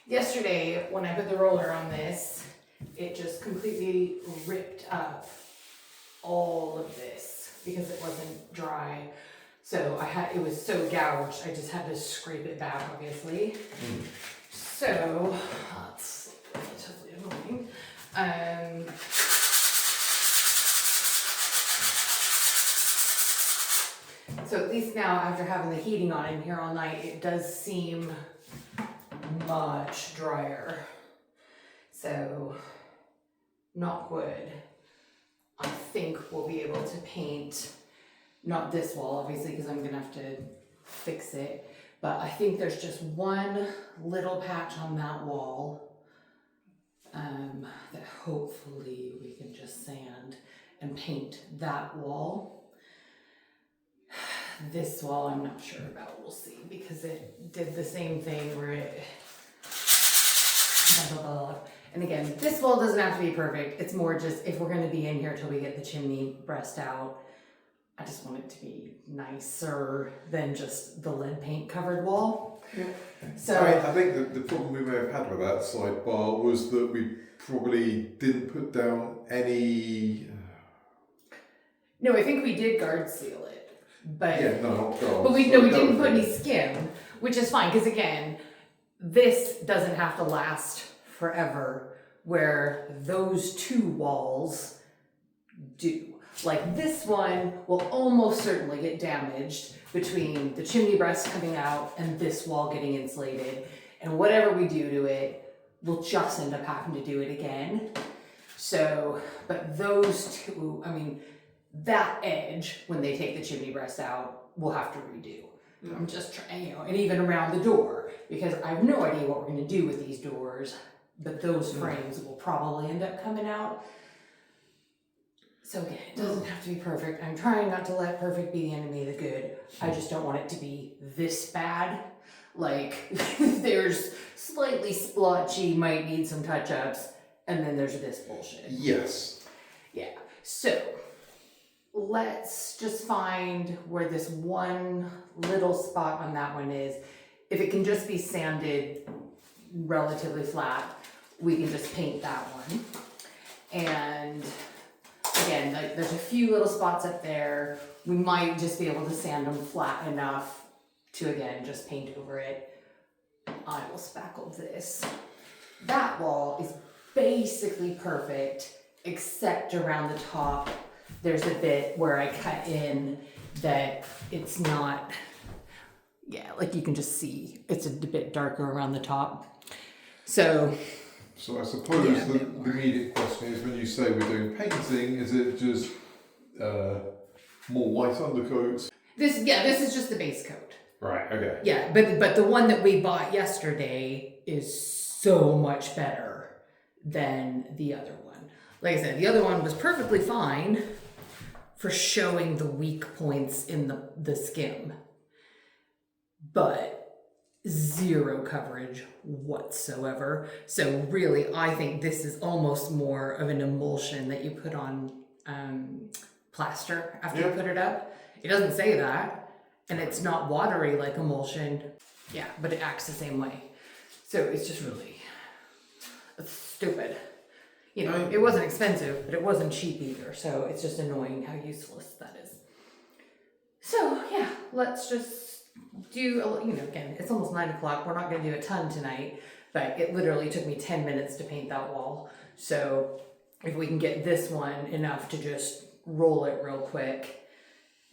Yesterday, when I put the roller on this, it just completely ripped up all of this because it wasn't dry. So it was so gouged, I just had to scrape it back, obviously. So, that's relatively annoying. So at least now, after having the heating on in here all night, it does seem much drier. So, knock wood, I think we'll be able to paint, not this wall obviously because I'm gonna have to fix it, but I think there's just one little patch on that wall that hopefully we can just sand and paint that wall. This wall I'm not sure about, we'll see, because it did the same thing where it blah, blah, blah. And again, this wall doesn't have to be perfect. It's more just if we're going to be in here till we get the chimney breast out, I just want it to be nicer than just the lead paint covered wall. Yeah. So I think the problem we may have had with that sidebar was that we probably didn't put down any. no, I think we did guard seal it, but Yeah, no, not guards. but we didn't put any skim, which is fine because again, this doesn't have to last forever, where those two walls do. Like this one will almost certainly get damaged between the chimney breast coming out and this wall getting insulated, and whatever we do to it, we'll just end up having to do it again. So, but those two, I mean, that edge, when they take the chimney breast out, we'll have to redo. I'm just trying, and even around the door, because I have no idea what we're going to do with these doors, but those frames will probably end up coming out. So again, it doesn't have to be perfect. I'm trying not to let perfect be the enemy of the good. I just don't want it to be this bad. Like, there's slightly splotchy, might need some touch-ups, and then there's this bullshit. Yes. Yeah, so let's just find where this one little spot on that one is. If it can just be sanded relatively flat, we can just paint that one. And again, like there's a few little spots up there. We might just be able to sand them flat enough to again just paint over it. I will spackle this. That wall is basically perfect except around the top. There's a bit where I cut in that it's not, yeah, like you can just see it's a bit darker around the top. So I suppose the immediate question is, when you say we're doing painting, is it just more white undercoats? this is just the base coat. Right, okay. Yeah, but the one that we bought yesterday is so much better than the other one. Like I said, the other one was perfectly fine for showing the weak points in the skim, but zero coverage whatsoever. So really, I think this is almost more of an emulsion that you put on plaster after you put it up. It doesn't say that, and it's not watery like emulsion. Yeah, but it acts the same way. So it's just really stupid. You know, it wasn't expensive, but it wasn't cheap either. So it's just annoying how useless that is. So yeah, let's just do, you know, again, it's almost 9 o'clock. We're not going to do a ton tonight, but it literally took me 10 minutes to paint that wall. So if we can get this one enough to just roll it real quick,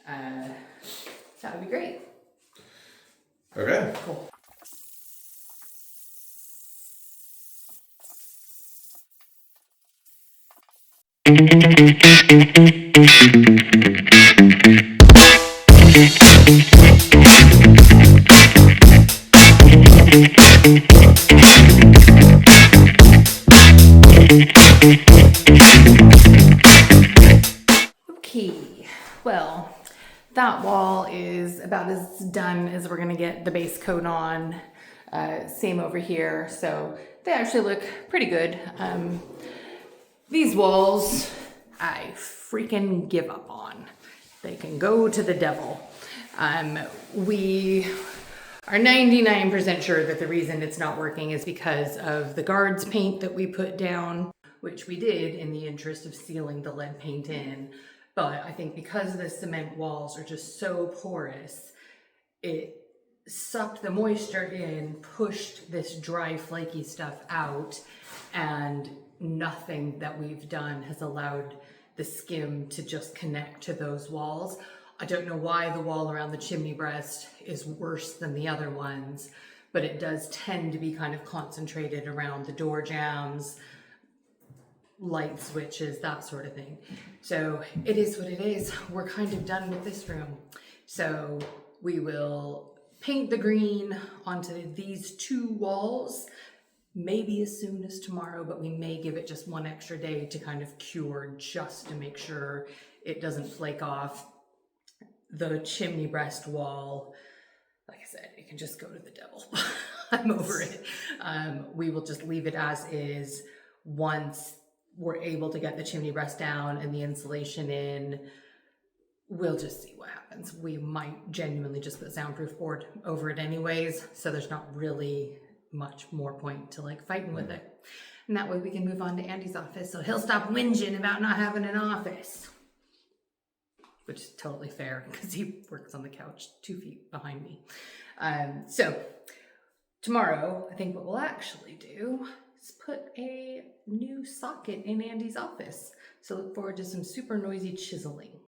that would be great. Okay. Cool. Okay, well, that wall is about as done as we're gonna get the base coat on. Same over here, so they actually look pretty good. These walls, I freaking give up on. They can go to the devil. We are 99% sure that the reason it's not working is because of the guards paint that we put down, which we did in the interest of sealing the lead paint in. But I think because the cement walls are just so porous, it sucked the moisture in, pushed this dry, flaky stuff out, and nothing that we've done has allowed the skim to just connect to those walls. I don't know why the wall around the chimney breast is worse than the other ones, but it does tend to be kind of concentrated around the door jambs, light switches, that sort of thing. So it is what it is. We're kind of done with this room. So we will paint the green onto these two walls, maybe as soon as tomorrow, but we may give it just one extra day to kind of cure, just to make sure it doesn't flake off. The chimney breast wall, like I said, it can just go to the devil. I'm over it. We will just leave it as is. Once we're able to get the chimney breast down and the insulation in, we'll just see what happens. We might genuinely just put soundproof board over it anyways, so there's not really much more point to like fighting with it. And that way we can move on to Andy's office, so he'll stop whinging about not having an office. Which is totally fair because he works on the couch 2 feet behind me. So tomorrow, I think what we'll actually do is put a new socket in Andy's office. So look forward to some super noisy chiseling.